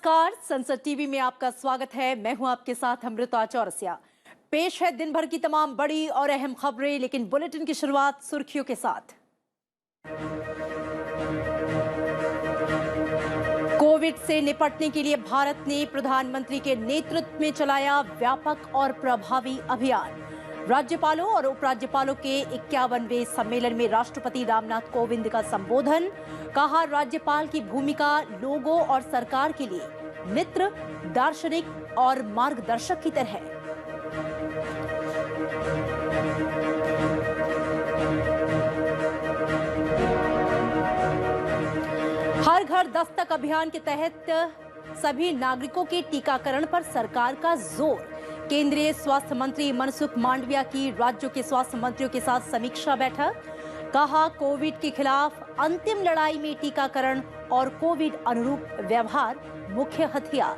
नमस्कार, संसद टीवी में आपका स्वागत है। मैं हूं आपके साथ अमृता चौरसिया। पेश है दिन भर की तमाम बड़ी और अहम खबरें, लेकिन बुलेटिन की शुरुआत सुर्खियों के साथ। कोविड से निपटने के लिए भारत ने प्रधानमंत्री के नेतृत्व में चलाया व्यापक और प्रभावी अभियान। राज्यपालों और उपराज्यपालों के 51वें सम्मेलन में राष्ट्रपति रामनाथ कोविंद का संबोधन। कहा, राज्यपाल की भूमिका लोगों और सरकार के लिए मित्र, दार्शनिक और मार्गदर्शक की तरह है। हर घर दस्तक अभियान के तहत सभी नागरिकों के टीकाकरण पर सरकार का जोर। केंद्रीय स्वास्थ्य मंत्री मनसुख मांडविया की राज्यों के स्वास्थ्य मंत्रियों के साथ समीक्षा बैठक। कहा, कोविड के खिलाफ अंतिम लड़ाई में टीकाकरण और कोविड अनुरूप व्यवहार मुख्य हथियार।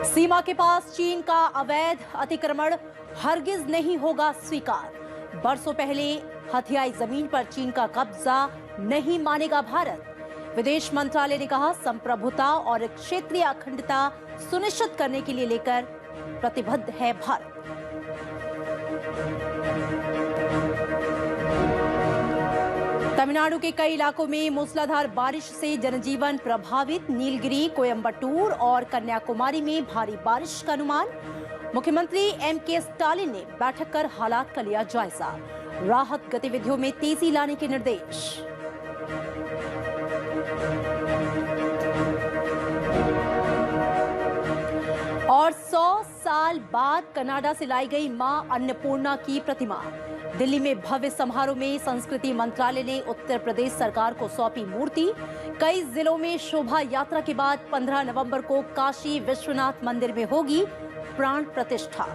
सीमा के पास चीन का अवैध अतिक्रमण हरगिज नहीं होगा स्वीकार। बरसों पहले हथियाई जमीन पर चीन का कब्जा नहीं मानेगा भारत। विदेश मंत्रालय ने कहा, संप्रभुता और क्षेत्रीय अखंडता सुनिश्चित करने के लिए लेकर प्रतिबद्ध है भारत। तमिलनाडु के कई इलाकों में मूसलाधार बारिश से जनजीवन प्रभावित। नीलगिरी, कोयंबटूर और कन्याकुमारी में भारी बारिश का अनुमान। मुख्यमंत्री एमके स्टालिन ने बैठक कर हालात का लिया जायजा। राहत गतिविधियों में तेजी लाने के निर्देश। और 100 साल बाद कनाडा से लाई गई मां अन्नपूर्णा की प्रतिमा। दिल्ली में भव्य समारोह में संस्कृति मंत्रालय ने उत्तर प्रदेश सरकार को सौंपी मूर्ति। कई जिलों में शोभा यात्रा के बाद 15 नवंबर को काशी विश्वनाथ मंदिर में होगी प्राण प्रतिष्ठा।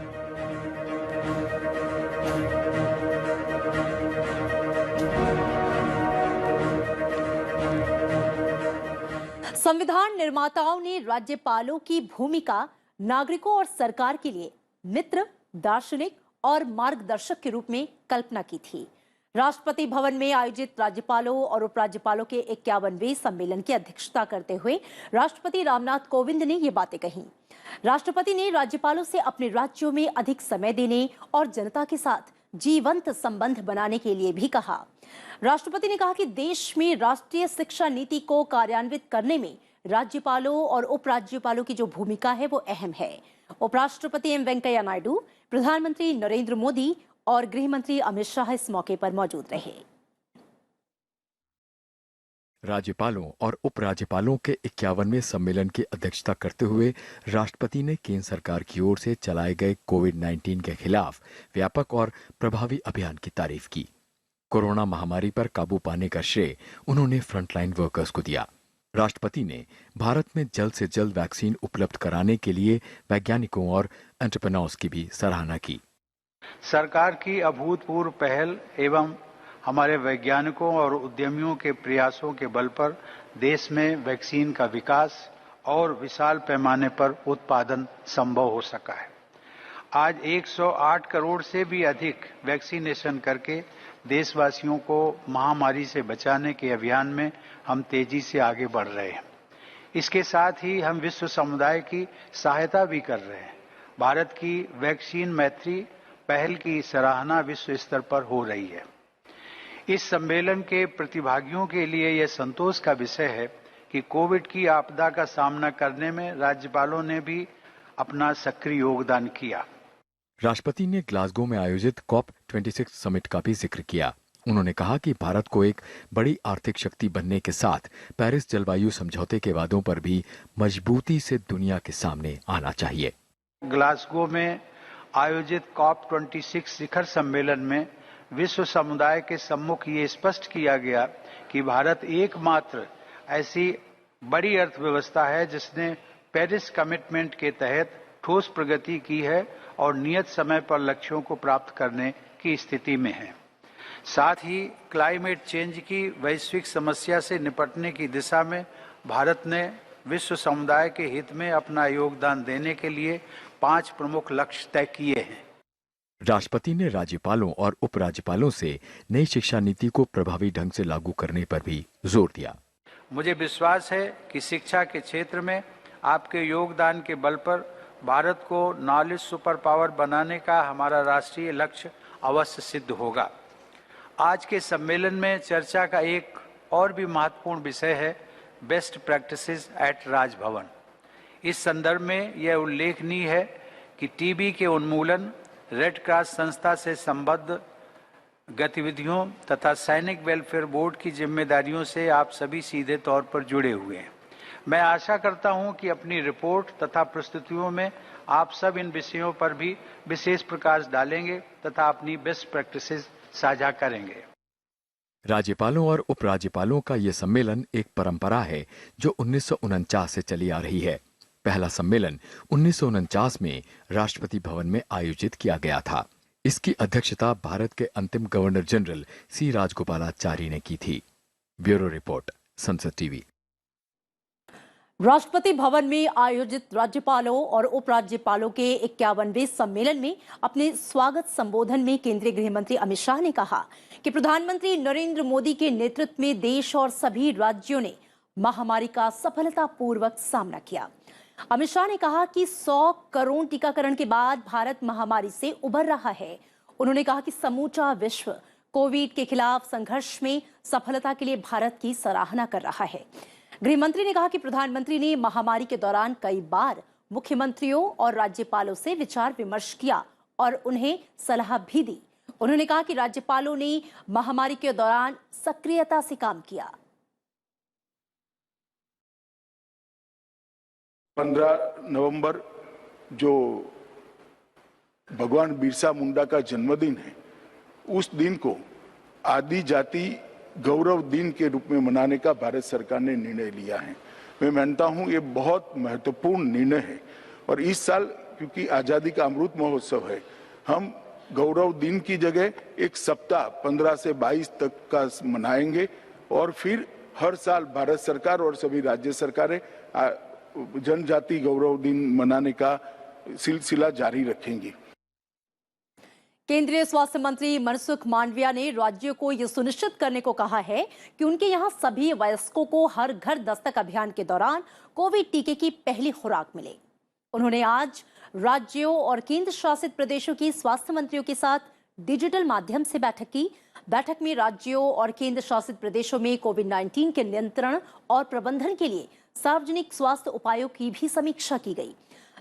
संविधान निर्माताओं ने राज्यपालों की भूमिका नागरिकों और सरकार के लिए मित्र, दार्शनिक और मार्गदर्शक के रूप में कल्पना की थी। राष्ट्रपति भवन में आयोजित राज्यपालों और उपराज्यपालों के 51वें सम्मेलन की अध्यक्षता करते हुए राष्ट्रपति रामनाथ कोविंद ने ये बातें कही। राष्ट्रपति ने राज्यपालों से अपने राज्यों में अधिक समय देने और जनता के साथ जीवंत संबंध बनाने के लिए भी कहा। राष्ट्रपति ने कहा कि देश में राष्ट्रीय शिक्षा नीति को कार्यान्वित करने में राज्यपालों और उपराज्यपालों की जो भूमिका है वो अहम है। उपराष्ट्रपति एम वेंकैया नायडू, प्रधानमंत्री नरेंद्र मोदी और गृह मंत्री अमित शाह इस मौके पर मौजूद रहे। राज्यपालों और उपराज्यपालों के 51वें सम्मेलन की अध्यक्षता करते हुए राष्ट्रपति ने केंद्र सरकार की ओर से चलाए गए कोविड-19 के खिलाफ व्यापक और प्रभावी अभियान की तारीफ की। कोरोना महामारी पर काबू पाने का श्रेय उन्होंने फ्रंटलाइन वर्कर्स को दिया। राष्ट्रपति ने भारत में जल्द से जल्द वैक्सीन उपलब्ध कराने के लिए वैज्ञानिकों और एंटरप्रेन्योर्स की भी सराहना की। सरकार की अभूतपूर्व पहल एवं हमारे वैज्ञानिकों और उद्यमियों के प्रयासों के बल पर देश में वैक्सीन का विकास और विशाल पैमाने पर उत्पादन संभव हो सका है। आज 108 करोड़ से भी अधिक वैक्सीनेशन करके देशवासियों को महामारी से बचाने के अभियान में हम तेजी से आगे बढ़ रहे हैं। इसके साथ ही हम विश्व समुदाय की सहायता भी कर रहे हैं। भारत की वैक्सीन मैत्री पहल की सराहना विश्व स्तर पर हो रही है। इस सम्मेलन के प्रतिभागियों के लिए यह संतोष का विषय है कि कोविड की आपदा का सामना करने में राज्यपालों ने भी अपना सक्रिय योगदान किया। राष्ट्रपति ने ग्लासगो में आयोजित COP26 समिट का भी जिक्र किया। उन्होंने कहा कि भारत को एक बड़ी आर्थिक शक्ति बनने के साथ पेरिस जलवायु समझौते के वादों पर भी मजबूती से दुनिया के सामने आना चाहिए। ग्लासगो में आयोजित COP26 शिखर सम्मेलन में विश्व समुदाय के सम्मुख ये स्पष्ट किया गया कि भारत एकमात्र ऐसी बड़ी अर्थव्यवस्था है जिसने पेरिस कमिटमेंट के तहत ठोस प्रगति की है और नियत समय पर लक्ष्यों को प्राप्त करने की स्थिति में है। साथ ही क्लाइमेट चेंज की वैश्विक समस्या से निपटने की दिशा में भारत ने विश्व समुदाय के हित में अपना योगदान देने के लिए 5 प्रमुख लक्ष्य तय किए हैं। राष्ट्रपति ने राज्यपालों और उपराज्यपालों से नई शिक्षा नीति को प्रभावी ढंग से लागू करने पर भी जोर दिया। मुझे विश्वास है कि शिक्षा के क्षेत्र में आपके योगदान के बल पर भारत को नॉलेज सुपर पावर बनाने का हमारा राष्ट्रीय लक्ष्य अवश्य सिद्ध होगा। आज के सम्मेलन में चर्चा का एक और भी महत्वपूर्ण विषय है बेस्ट प्रैक्टिसेस एट राजभवन। इस संदर्भ में यह उल्लेखनीय है कि टीबी के उन्मूलन, रेड क्रॉस संस्था से संबद्ध गतिविधियों तथा सैनिक वेलफेयर बोर्ड की जिम्मेदारियों से आप सभी सीधे तौर पर जुड़े हुए हैं। मैं आशा करता हूं कि अपनी रिपोर्ट तथा प्रस्तुतियों में आप सब इन विषयों पर भी विशेष प्रकाश डालेंगे तथा अपनी बेस्ट प्रैक्टिसेस साझा करेंगे। राज्यपालों और उपराज्यपालों का ये सम्मेलन एक परंपरा है जो 1949 से चली आ रही है। पहला सम्मेलन 1949 में राष्ट्रपति भवन में आयोजित किया गया था। इसकी अध्यक्षता भारत के अंतिम गवर्नर जनरल सी राजगोपालाचारी ने की थी। ब्यूरो रिपोर्ट, संसद टीवी। राष्ट्रपति भवन में आयोजित राज्यपालों और उपराज्यपालों के 51वें सम्मेलन में अपने स्वागत संबोधन में केंद्रीय गृह मंत्री अमित शाह ने कहा कि प्रधानमंत्री नरेंद्र मोदी के नेतृत्व में देश और सभी राज्यों ने महामारी का सफलतापूर्वक सामना किया। अमित शाह ने कहा कि 100 करोड़ टीकाकरण के बाद भारत महामारी से उबर रहा है। उन्होंने कहा कि समूचा विश्व कोविड के खिलाफ संघर्ष में सफलता के लिए भारत की सराहना कर रहा है। गृह मंत्री ने कहा कि प्रधानमंत्री ने महामारी के दौरान कई बार मुख्यमंत्रियों और राज्यपालों से विचार विमर्श किया और उन्हें सलाह भी दी। उन्होंने कहा कि राज्यपालों ने महामारी के दौरान सक्रियता से काम किया। 15 नवंबर जो भगवान बिरसा मुंडा का जन्मदिन है, उस दिन को आदि जाति गौरव दिन के रूप में मनाने का भारत सरकार ने निर्णय लिया है। मैं मानता हूं ये बहुत महत्वपूर्ण निर्णय है और इस साल क्योंकि आजादी का अमृत महोत्सव है, हम गौरव दिन की जगह एक सप्ताह 15 से 22 तक का मनाएंगे और फिर हर साल भारत सरकार और सभी राज्य सरकारें जनजाति गौरव दिन मनाने का सिलसिला जारी रखेंगी। केंद्रीय स्वास्थ्य मंत्री मनसुख मांडविया ने राज्यों को यह सुनिश्चित करने को कहा है कि उनके यहां सभी वयस्कों को हर घर दस्तक अभियान के दौरान कोविड टीके की पहली खुराक मिले। उन्होंने आज राज्यों और केंद्र शासित प्रदेशों के स्वास्थ्य मंत्रियों के साथ डिजिटल माध्यम से बैठक की। बैठक में राज्यों और केंद्र शासित प्रदेशों में कोविड-19 के नियंत्रण और प्रबंधन के लिए सार्वजनिक स्वास्थ्य उपायों की भी समीक्षा की गई।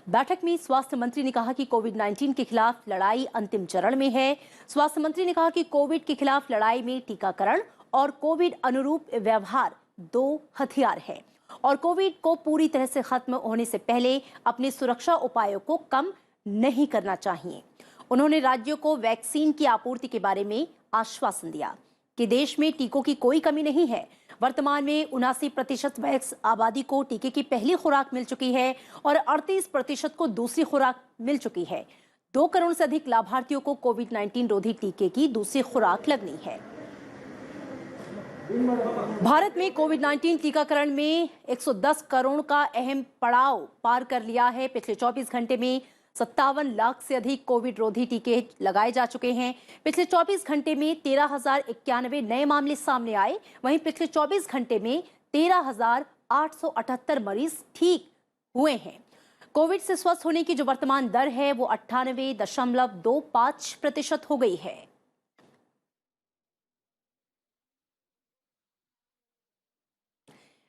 बैठक में स्वास्थ्य मंत्री ने कहा कि कोविड-19 के खिलाफ लड़ाई अंतिम चरण में है। स्वास्थ्य मंत्री ने कहा कि कोविड के खिलाफ लड़ाई में टीकाकरण और कोविड अनुरूप व्यवहार 2 हथियार हैं और कोविड को पूरी तरह से खत्म होने से पहले अपने सुरक्षा उपायों को कम नहीं करना चाहिए। उन्होंने राज्यों को वैक्सीन की आपूर्ति के बारे में आश्वासन दिया कि देश में टीकों की कोई कमी नहीं है। वर्तमान में 79% वयस्क आबादी को टीके की पहली खुराक मिल चुकी है और 38% को दूसरी खुराक मिल चुकी है। 2 करोड़ से अधिक लाभार्थियों को कोविड-19 रोधी टीके की दूसरी खुराक लगनी है। भारत में कोविड-19 टीकाकरण में 110 करोड़ का अहम पड़ाव पार कर लिया है। पिछले 24 घंटे में 57 लाख से अधिक कोविड रोधी टीके लगाए जा चुके हैं। पिछले 24 घंटे में 13,091 नए मामले सामने आए। वहीं पिछले 24 घंटे में 13,878 मरीज ठीक हुए हैं। कोविड से स्वस्थ होने की जो वर्तमान दर है वो 98.25% हो गई है।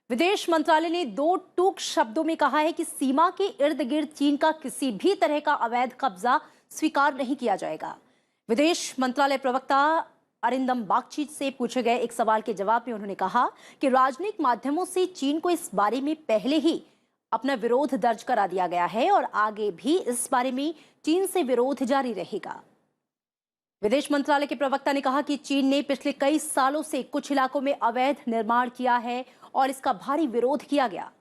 विदेश मंत्रालय ने 2 टूक शब्दों में कहा है कि सीमा के इर्द गिर्द चीन का किसी भी तरह का अवैध कब्जा स्वीकार नहीं किया जाएगा। विदेश मंत्रालय प्रवक्ता अरिंदम बागची से पूछे गए एक सवाल के जवाब में उन्होंने कहा कि राजनीतिक माध्यमों से चीन को इस बारे में पहले ही अपना विरोध दर्ज करा दिया गया है और आगे भी इस बारे में चीन से विरोध जारी रहेगा। विदेश मंत्रालय के प्रवक्ता ने कहा कि चीन ने पिछले कई सालों से कुछ इलाकों में अवैध निर्माण किया है और इसका भारी विरोध किया गया।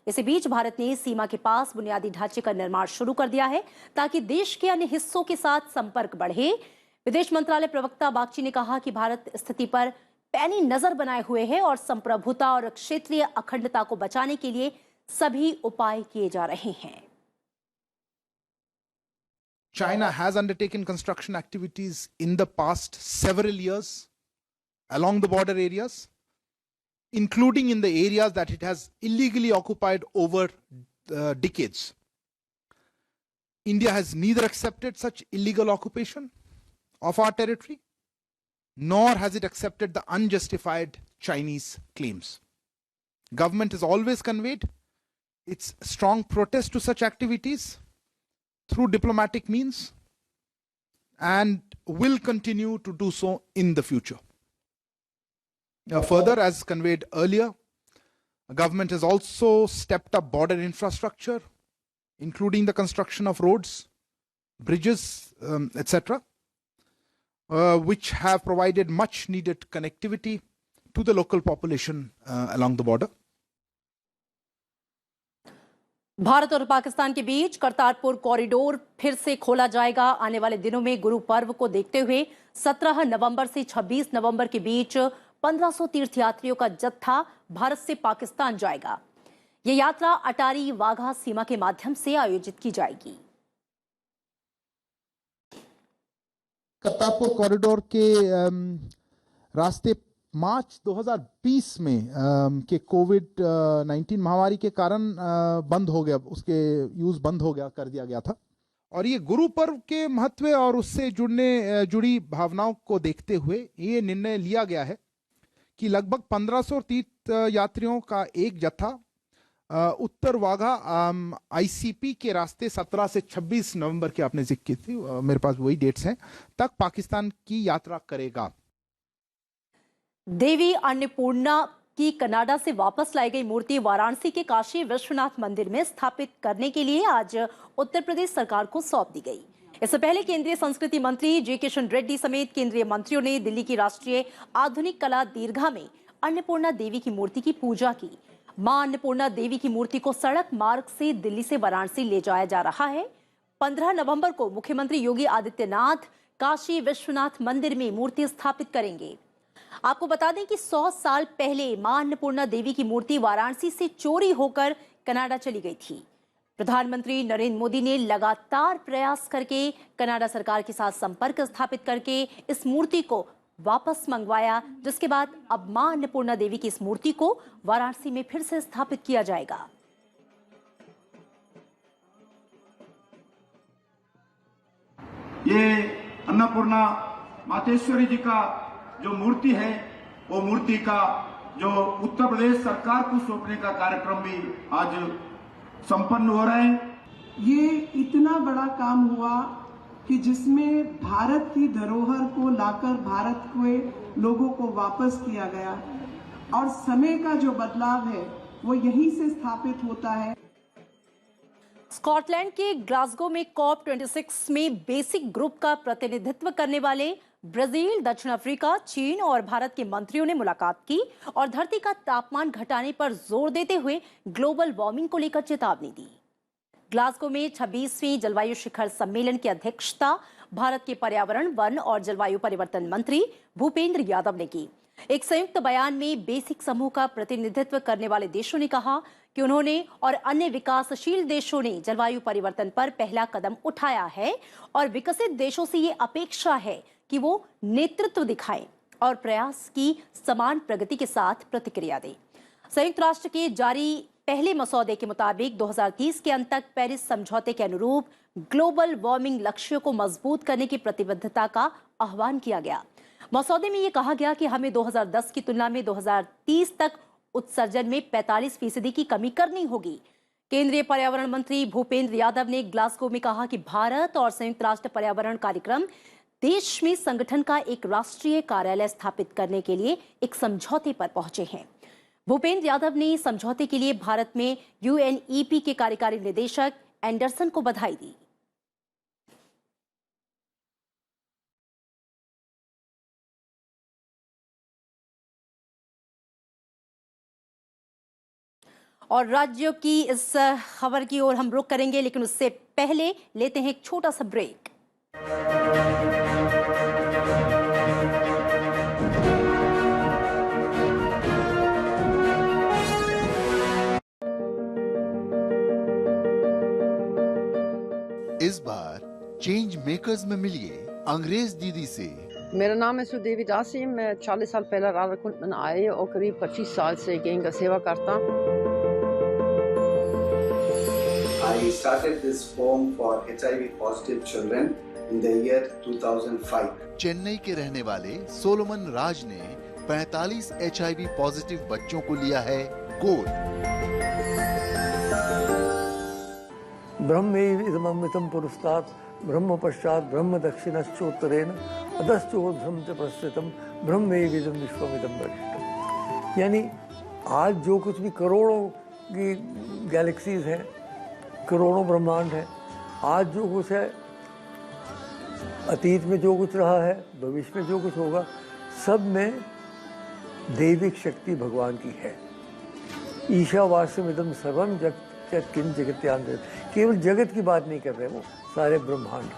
इसी बीच भारत ने सीमा के पास बुनियादी ढांचे का निर्माण शुरू कर दिया है ताकि देश के अन्य हिस्सों के साथ संपर्क बढ़े। विदेश मंत्रालय प्रवक्ता बागची ने कहा कि भारत स्थिति पर पैनी नजर बनाए हुए है और संप्रभुता और क्षेत्रीय अखंडता को बचाने के लिए सभी उपाय किए जा रहे हैं। China has undertaken construction activities in the past several years along the border areas. including in the areas that it has illegally occupied over decades. India has neither accepted such illegal occupation of our territory, nor has it accepted the unjustified Chinese claims. Government has always conveyed its strong protest to such activities through diplomatic means and will continue to do so in the future. Further, as conveyed earlier, the government has also stepped up border infrastructure, including the construction of roads, bridges, etc., which have provided much needed connectivity to the local population along the border. Bharat और पाकिस्तान के बीच Kartarpur corridor फिर से खोला जाएगा। आने वाले दिनों में गुरु पर्व को देखते हुए 17 नवंबर से 26 नवंबर के बीच 1500 तीर्थयात्रियों का जत्था भारत से पाकिस्तान जाएगा। ये यात्रा अटारी वाघा सीमा के माध्यम से आयोजित की जाएगी। करतारपुर कॉरिडोर के रास्ते मार्च 2020 में के कोविड-19 महामारी के कारण बंद हो गया, उसके यूज बंद हो गया, कर दिया गया था। और ये गुरु पर्व के महत्व और उससे जुड़ी भावनाओं को देखते हुए ये निर्णय लिया गया है कि लगभग 1500 तीर्थ यात्रियों का एक जत्था उत्तर वाघा आईसीपी के रास्ते 17 से 26 नवंबर की आपने जिक्र की थी, मेरे पास वही डेट्स हैं, तक पाकिस्तान की यात्रा करेगा। देवी अन्नपूर्णा की कनाडा से वापस लाई गई मूर्ति वाराणसी के काशी विश्वनाथ मंदिर में स्थापित करने के लिए आज उत्तर प्रदेश सरकार को सौंप दी गई। इससे पहले केंद्रीय संस्कृति मंत्री जी किशन रेड्डी समेत केंद्रीय मंत्रियों ने दिल्ली की राष्ट्रीय आधुनिक कला दीर्घा में अन्नपूर्णा देवी की मूर्ति की पूजा की। मां अन्नपूर्णा देवी की मूर्ति को सड़क मार्ग से दिल्ली से वाराणसी ले जाया जा रहा है। 15 नवंबर को मुख्यमंत्री योगी आदित्यनाथ काशी विश्वनाथ मंदिर में मूर्ति स्थापित करेंगे। आपको बता दें कि 100 साल पहले मां अन्नपूर्णा देवी की मूर्ति वाराणसी से चोरी होकर कनाडा चली गई थी। प्रधानमंत्री नरेंद्र मोदी ने लगातार प्रयास करके कनाडा सरकार के साथ संपर्क स्थापित करके इस मूर्ति को वापस मंगवाया, जिसके बाद अब मां अन्नपूर्णा देवी की इस मूर्ति को वाराणसी में फिर से स्थापित किया जाएगा। ये अन्नपूर्णा मातेश्वरी जी का जो मूर्ति है, वो मूर्ति का जो उत्तर प्रदेश सरकार को सौंपने का कार्यक्रम भी आज संपन्न हो रहा है। ये इतना बड़ा काम हुआ कि जिसमें भारत की धरोहर को लाकर भारत के लोगों को वापस किया गया और समय का जो बदलाव है वो यहीं से स्थापित होता है। स्कॉटलैंड के ग्लासगो में COP26 में बेसिक ग्रुप का प्रतिनिधित्व करने वाले ब्राजील, दक्षिण अफ्रीका, चीन और भारत के मंत्रियों ने मुलाकात की और धरती का तापमान घटाने पर जोर देते हुए ग्लोबल वार्मिंग को लेकर चेतावनी दी। ग्लासगो में 26वें जलवायु शिखर सम्मेलन की अध्यक्षता भारत के पर्यावरण, वन और जलवायु परिवर्तन मंत्री भूपेंद्र यादव ने की। एक संयुक्त बयान में बेसिक समूह का प्रतिनिधित्व करने वाले देशों ने कहा कि उन्होंने और अन्य विकासशील देशों ने जलवायु परिवर्तन पर पहला कदम उठाया है और विकसित देशों से ये अपेक्षा है कि वो नेतृत्व दिखाएं और प्रयास की समान प्रगति के साथ प्रतिक्रिया दें। संयुक्त राष्ट्र के जारी पहले मसौदे के मुताबिक 2030 के अंत तक पेरिस समझौते के अनुरूप ग्लोबल वार्मिंग लक्ष्यों को मजबूत करने की प्रतिबद्धता का आह्वान किया गया। मसौदे में यह कहा गया कि हमें 2010 की तुलना में 2030 तक उत्सर्जन में 45% की कमी करनी होगी। केंद्रीय पर्यावरण मंत्री भूपेंद्र यादव ने ग्लासगो में कहा कि भारत और संयुक्त राष्ट्र पर्यावरण कार्यक्रम देश में संगठन का एक राष्ट्रीय कार्यालय स्थापित करने के लिए एक समझौते पर पहुंचे हैं। भूपेंद्र यादव ने समझौते के लिए भारत में UNEP के कार्यकारी निदेशक एंडरसन को बधाई दी। और राज्यों की इस खबर की ओर हम रुख करेंगे, लेकिन उससे पहले लेते हैं एक छोटा सा ब्रेक। इस बार चेंज मेकर्स में मिलिए अंग्रेज दीदी से मेरा नाम है सुदेवी दासी। मैं 40 साल पहले राधाकुंड में आई और करीब 25 साल से गैंग का सेवा करता हूँ। I started this home for HIV positive children in the year 2005. Chennai के रहने वाले सोलोमन राज ने 45 HIV पॉजिटिव बच्चों को लिया है गोद। ब्रह्मैवमृतं पुरस्तात् ब्रह्म पश्चात ब्रह्म दक्षिणश्चोत्तरेण अधश्चोर्ध्वं च प्रस्थितं ब्रह्मैवं विश्वमिदं वरिष्ठम्। यानी आज जो कुछ भी करोड़ों की गैलेक्सीज हैं, करोड़ों ब्रह्मांड है, आज जो कुछ है, अतीत में जो कुछ रहा है, भविष्य में जो कुछ होगा, सब में दैविक शक्ति भगवान की है। ईशावास्यमिदं सर्वं किं जगत्यान्ते, केवल जगत की बात नहीं कर रहे, वो सारे ब्रह्मांड।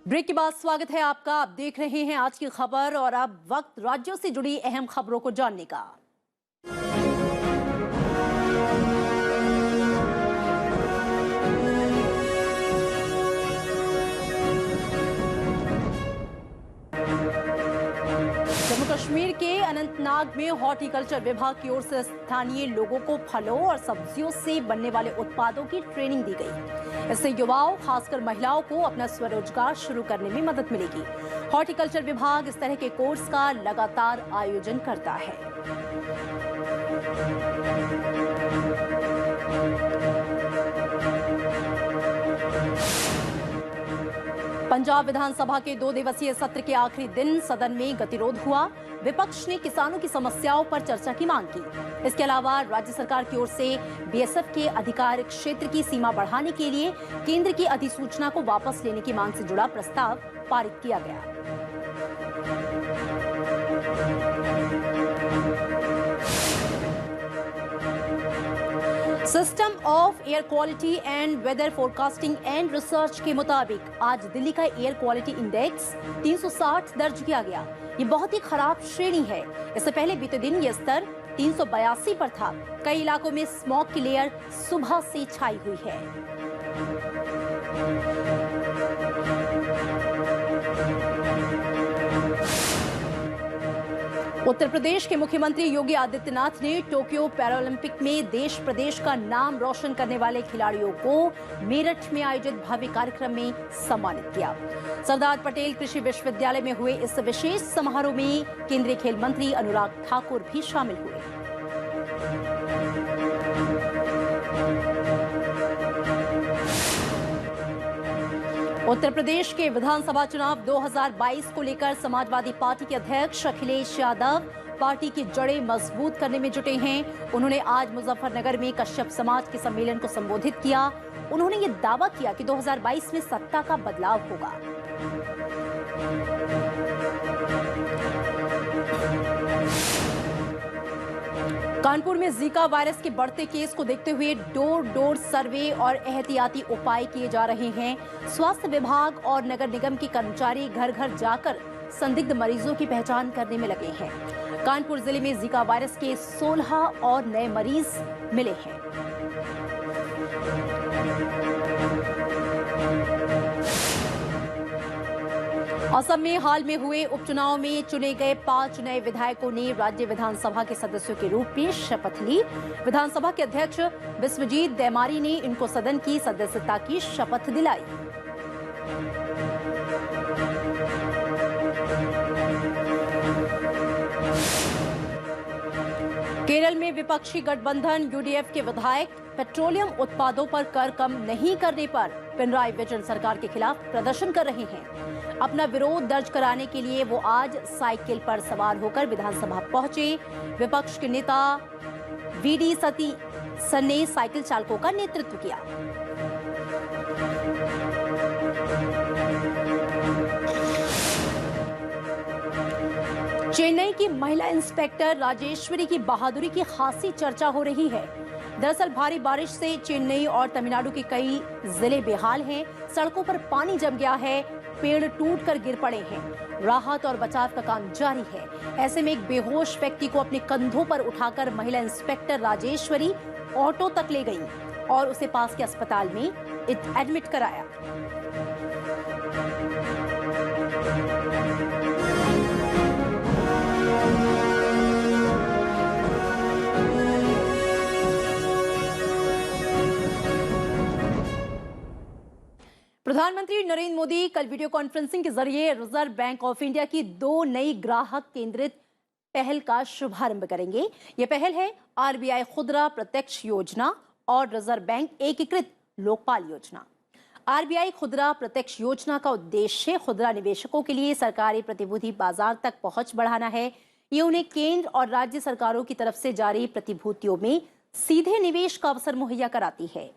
ब्रेक के बाद स्वागत है आपका। आप देख रहे हैं आज की खबर और अब वक्त राज्यों से जुड़ी अहम खबरों को जानने का। जम्मू कश्मीर के अनंतनाग में हॉर्टिकल्चर विभाग की ओर से स्थानीय लोगों को फलों और सब्जियों से बनने वाले उत्पादों की ट्रेनिंग दी गई। इससे युवाओं, खासकर महिलाओं को अपना स्वरोजगार शुरू करने में मदद मिलेगी। हॉर्टिकल्चर विभाग इस तरह के कोर्स का लगातार आयोजन करता है। पंजाब विधानसभा के 2 दिवसीय सत्र के आखिरी दिन सदन में गतिरोध हुआ। विपक्ष ने किसानों की समस्याओं पर चर्चा की मांग की। इसके अलावा राज्य सरकार की ओर से बीएसएफ के अधिकार क्षेत्र की सीमा बढ़ाने के लिए केंद्र की अधिसूचना को वापस लेने की मांग से जुड़ा प्रस्ताव पारित किया गया। System of air quality and weather forecasting and research के मुताबिक आज दिल्ली का एयर क्वालिटी इंडेक्स 360 दर्ज किया गया। ये बहुत ही खराब श्रेणी है। इससे पहले बीते दिन ये स्तर 382 पर था। कई इलाकों में स्मॉग की लेयर सुबह से छाई हुई है। उत्तर प्रदेश के मुख्यमंत्री योगी आदित्यनाथ ने टोक्यो पैरालंपिक में देश प्रदेश का नाम रोशन करने वाले खिलाड़ियों को मेरठ में आयोजित भव्य कार्यक्रम में सम्मानित किया। सरदार पटेल कृषि विश्वविद्यालय में हुए इस विशेष समारोह में केंद्रीय खेल मंत्री अनुराग ठाकुर भी शामिल हुए। उत्तर प्रदेश के विधानसभा चुनाव 2022 को लेकर समाजवादी पार्टी के अध्यक्ष अखिलेश यादव पार्टी की जड़ें मजबूत करने में जुटे हैं। उन्होंने आज मुजफ्फरनगर में कश्यप समाज के सम्मेलन को संबोधित किया। उन्होंने ये दावा किया कि 2022 में सत्ता का बदलाव होगा। कानपुर में जीका वायरस के बढ़ते केस को देखते हुए डोर डोर सर्वे और एहतियाती उपाय किए जा रहे हैं। स्वास्थ्य विभाग और नगर निगम के कर्मचारी घर घर जाकर संदिग्ध मरीजों की पहचान करने में लगे हैं। कानपुर जिले में जीका वायरस के 16 और नए मरीज मिले हैं। असम में हाल में हुए उपचुनाव में चुने गए 5 नए विधायकों ने राज्य विधानसभा के सदस्यों के रूप में शपथ ली। विधानसभा के अध्यक्ष विश्वजीत दैमारी ने इनको सदन की सदस्यता की शपथ दिलाई। केरल में विपक्षी गठबंधन यूडीएफ के विधायक पेट्रोलियम उत्पादों पर कर कम नहीं करने पर पिनराई विजयन सरकार के खिलाफ प्रदर्शन कर रहे हैं। अपना विरोध दर्ज कराने के लिए वो आज साइकिल पर सवार होकर विधानसभा पहुंचे। विपक्ष के नेता वीडी सतीसन ने साइकिल चालकों का नेतृत्व किया। चेन्नई की महिला इंस्पेक्टर राजेश्वरी की बहादुरी की खासी चर्चा हो रही है। दरअसल भारी बारिश से चेन्नई और तमिलनाडु के कई जिले बेहाल हैं। सड़कों पर पानी जम गया है। पेड़ टूटकर गिर पड़े हैं। राहत और बचाव का काम जारी है। ऐसे में एक बेहोश व्यक्ति को अपने कंधों पर उठाकर महिला इंस्पेक्टर राजेश्वरी ऑटो तक ले गई और उसे पास के अस्पताल में एडमिट कराया। प्रधानमंत्री नरेंद्र मोदी कल वीडियो कॉन्फ्रेंसिंग के जरिए रिजर्व बैंक ऑफ इंडिया की 2 नई ग्राहक केंद्रित पहल का शुभारंभ करेंगे। यह पहल है आरबीआई खुदरा प्रत्यक्ष योजना और रिजर्व बैंक एकीकृत लोकपाल योजना। आरबीआई खुदरा प्रत्यक्ष योजना का उद्देश्य खुदरा निवेशकों के लिए सरकारी प्रतिभूति बाजार तक पहुंच बढ़ाना है। ये उन्हें केंद्र और राज्य सरकारों की तरफ से जारी प्रतिभूतियों में सीधे निवेश का अवसर मुहैया कराती है।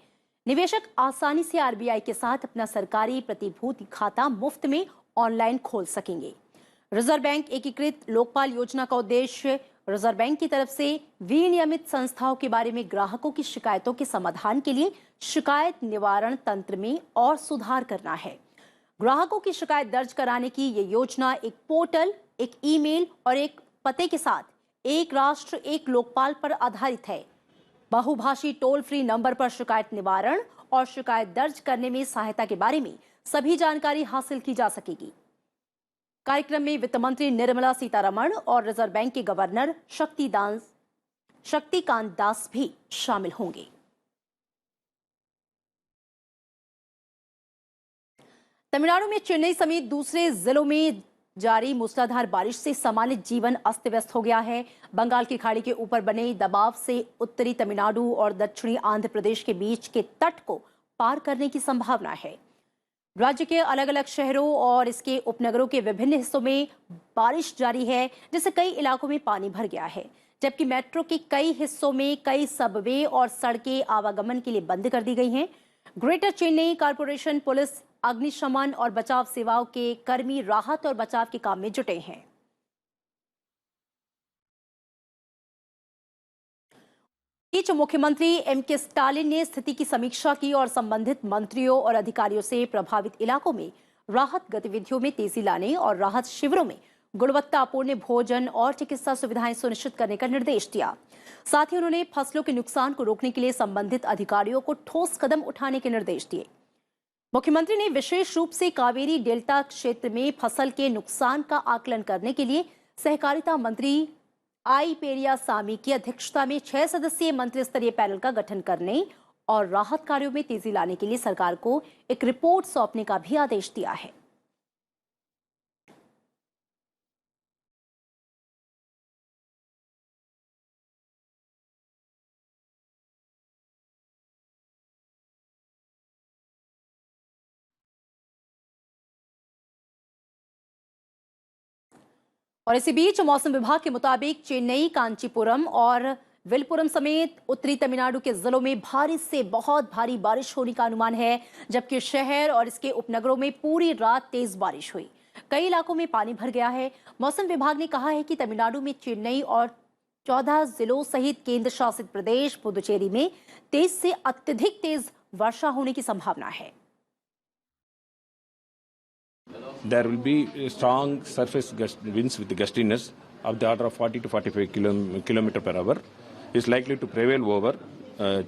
निवेशक आसानी से आरबीआई के साथ अपना सरकारी प्रतिभूति खाता मुफ्त में ऑनलाइन खोल सकेंगे। रिजर्व बैंक एकीकृत लोकपाल योजना का उद्देश्य रिजर्व बैंक की तरफ से विनियमित संस्थाओं के बारे में ग्राहकों की शिकायतों के समाधान के लिए शिकायत निवारण तंत्र में और सुधार करना है। ग्राहकों की शिकायत दर्ज कराने की ये योजना एक पोर्टल, एक ईमेल और एक पते के साथ एक राष्ट्र एक लोकपाल पर आधारित है। बहुभाषी टोल फ्री नंबर पर शिकायत निवारण और शिकायत दर्ज करने में सहायता के बारे में सभी जानकारी हासिल की जा सकेगी। कार्यक्रम में वित्त मंत्री निर्मला सीतारमण और रिजर्व बैंक के गवर्नर शक्तिकांत दास भी शामिल होंगे। तमिलनाडु में चेन्नई समेत दूसरे जिलों में जारी मूसलाधार बारिश से सामान्य जीवन अस्त व्यस्त हो गया है। बंगाल की खाड़ी के ऊपर बने दबाव से उत्तरी तमिलनाडु और दक्षिणी आंध्र प्रदेश के बीच के तट को पार करने की संभावना है। राज्य के अलग अलग शहरों और इसके उपनगरों के विभिन्न हिस्सों में बारिश जारी है, जिससे कई इलाकों में पानी भर गया है, जबकि मेट्रो के कई हिस्सों में कई सबवे और सड़कें आवागमन के लिए बंद कर दी गई हैं। ग्रेटर चेन्नई कॉर्पोरेशन, पुलिस, अग्निशमन और बचाव सेवाओं के कर्मी राहत और बचाव के काम में जुटे हैं। इस मुख्यमंत्री एमके स्टालिन ने स्थिति की समीक्षा की और संबंधित मंत्रियों और अधिकारियों से प्रभावित इलाकों में राहत गतिविधियों में तेजी लाने और राहत शिविरों में गुणवत्तापूर्ण भोजन और चिकित्सा सुविधाएं सुनिश्चित करने का निर्देश दिया। साथ ही उन्होंने फसलों के नुकसान को रोकने के लिए संबंधित अधिकारियों को ठोस कदम उठाने के निर्देश दिए। मुख्यमंत्री ने विशेष रूप से कावेरी डेल्टा क्षेत्र में फसल के नुकसान का आकलन करने के लिए सहकारिता मंत्री आई पेरियासामी की अध्यक्षता में 6 सदस्यीय मंत्री स्तरीय पैनल का गठन करने और राहत कार्यों में तेजी लाने के लिए सरकार को एक रिपोर्ट सौंपने का भी आदेश दिया है। और इसी बीच मौसम विभाग के मुताबिक चेन्नई, कांचीपुरम और विलपुरम समेत उत्तरी तमिलनाडु के जिलों में भारी से बहुत भारी बारिश होने का अनुमान है, जबकि शहर और इसके उपनगरों में पूरी रात तेज बारिश हुई। कई इलाकों में पानी भर गया है। मौसम विभाग ने कहा है कि तमिलनाडु में चेन्नई और 14 जिलों सहित केंद्र शासित प्रदेश पुदुचेरी में तेज से अत्यधिक तेज वर्षा होने की संभावना है। There will be strong surface winds with gustiness of the order of 40 to 45 km per hour is likely to prevail over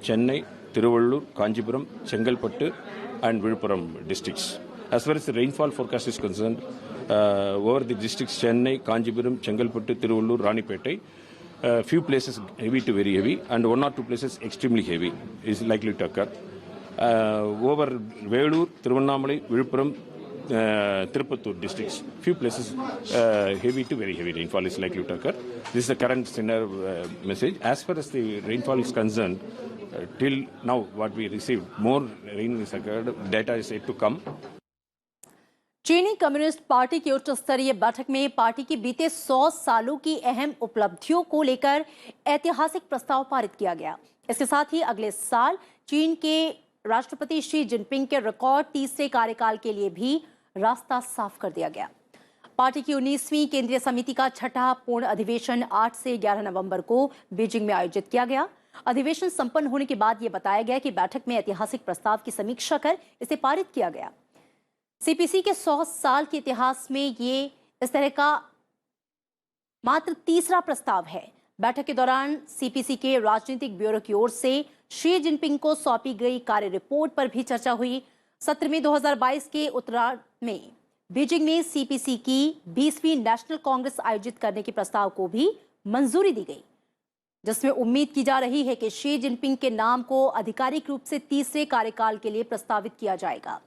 Chennai, Tiruvallur, Kanchipuram, Chengalpattu and Viluppuram districts. As far as the rainfall forecast is concerned, over the districts Chennai, Kanchipuram, Chengalpattu, Tiruvallur, Ranipettai, few places heavy to very heavy and 1 or 2 places extremely heavy is likely to occur. Over Velur, Tiruvannamalai, Viluppuram, Tirupattur districts, few places heavy to very heavy rainfall is likely to occur. This is the current scenario message. As far as the rainfall is concerned, till now what we received, more rain is occurred, data is yet to come. चीनी communist party की उच्च स्तरीय बैठक में party की बीते 100 सालों की अहम उपलब्धियों को लेकर ऐतिहासिक प्रस्ताव पारित किया गया। इसके साथ ही अगले साल चीन के राष्ट्रपति शी जिनपिंग के रिकॉर्ड तीसरे कार्यकाल के लिए भी रास्ता साफ कर दिया गया। पार्टी की 19वीं केंद्रीय समिति का छठा पूर्ण अधिवेशन 8 से 11 नवंबर को बीजिंग में आयोजित किया गया। अधिवेशन संपन्न होने के बाद यह बताया गया कि बैठक में ऐतिहासिक प्रस्ताव की समीक्षा कर इसे पारित किया गया। सीपीसी के 100 साल के इतिहास में ये इस तरह का मात्र तीसरा प्रस्ताव है। बैठक के दौरान सीपीसी के राजनीतिक ब्यूरो की ओर से शी जिनपिंग को सौंपी गई कार्य रिपोर्ट पर भी चर्चा हुई। सत्र में 2022 के उत्तरार्ध में बीजिंग में सीपीसी की 20वीं नेशनल कांग्रेस आयोजित करने के प्रस्ताव को भी मंजूरी दी गई, जिसमें उम्मीद की जा रही है कि शी जिनपिंग के नाम को आधिकारिक रूप से तीसरे कार्यकाल के लिए प्रस्तावित किया जाएगा।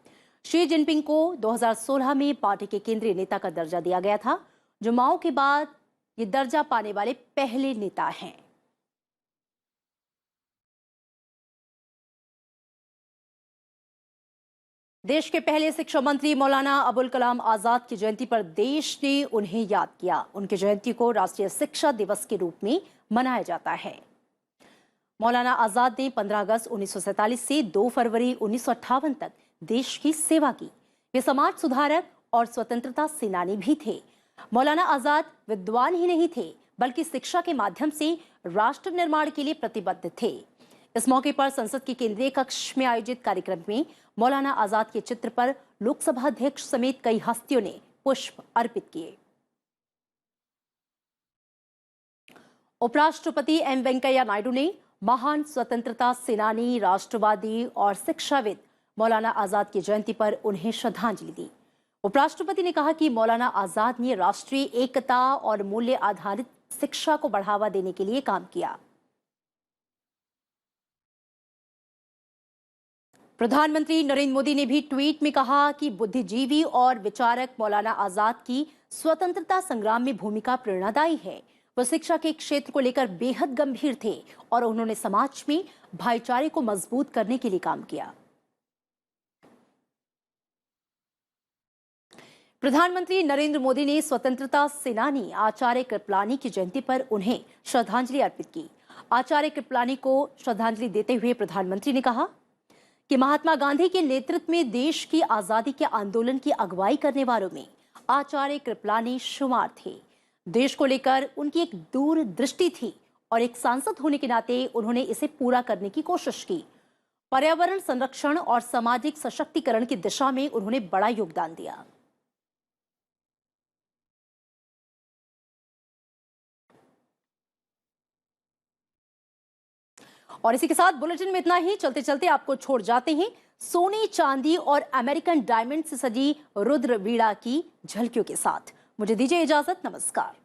शी जिनपिंग को 2016 में पार्टी के केंद्रीय नेता का दर्जा दिया गया था, जो माओ के बाद ये दर्जा पाने वाले पहले नेता हैं। देश के पहले शिक्षा मंत्री मौलाना अबुल कलाम आजाद की जयंती पर देश ने उन्हें याद किया। उनकी जयंती को राष्ट्रीय शिक्षा दिवस के रूप में मनाया जाता है। मौलाना आजाद ने 15 अगस्त 1947 से 2 फरवरी 1958 तक देश की सेवा की। वे समाज सुधारक और स्वतंत्रता सेनानी भी थे। मौलाना आजाद विद्वान ही नहीं थे, बल्कि शिक्षा के माध्यम से राष्ट्र निर्माण के लिए प्रतिबद्ध थे। इस मौके पर संसद के केंद्रीय कक्ष में आयोजित कार्यक्रम में मौलाना आजाद के चित्र पर लोकसभा अध्यक्ष समेत कई हस्तियों ने पुष्प अर्पित किए। उपराष्ट्रपति एम वेंकैया नायडू ने महान स्वतंत्रता सेनानी, राष्ट्रवादी और शिक्षाविद मौलाना आजाद की जयंती पर उन्हें श्रद्धांजलि दी। उपराष्ट्रपति ने कहा कि मौलाना आजाद ने राष्ट्रीय एकता और मूल्य आधारित शिक्षा को बढ़ावा देने के लिए काम किया। प्रधानमंत्री नरेंद्र मोदी ने भी ट्वीट में कहा कि बुद्धिजीवी और विचारक मौलाना आजाद की स्वतंत्रता संग्राम में भूमिका प्रेरणादायी है। वह शिक्षा के क्षेत्र को लेकर बेहद गंभीर थे और उन्होंने समाज में भाईचारे को मजबूत करने के लिए काम किया। प्रधानमंत्री नरेंद्र मोदी ने स्वतंत्रता सेनानी आचार्य कृपलानी की जयंती पर उन्हें श्रद्धांजलि अर्पित की। आचार्य कृपलानी को श्रद्धांजलि देते हुए प्रधानमंत्री ने कहा कि महात्मा गांधी के नेतृत्व में देश की आजादी के आंदोलन की अगुवाई करने वालों में आचार्य कृपलानी शुमार थे। देश को लेकर उनकी एक दूरदृष्टि थी और एक सांसद होने के नाते उन्होंने इसे पूरा करने की कोशिश की। पर्यावरण संरक्षण और सामाजिक सशक्तिकरण की दिशा में उन्होंने बड़ा योगदान दिया। और इसी के साथ बुलेटिन में इतना ही। चलते चलते आपको छोड़ जाते हैं सोने, चांदी और अमेरिकन डायमंड से सजी रुद्र वीणा की झलकियों के साथ। मुझे दीजिए इजाजत। नमस्कार।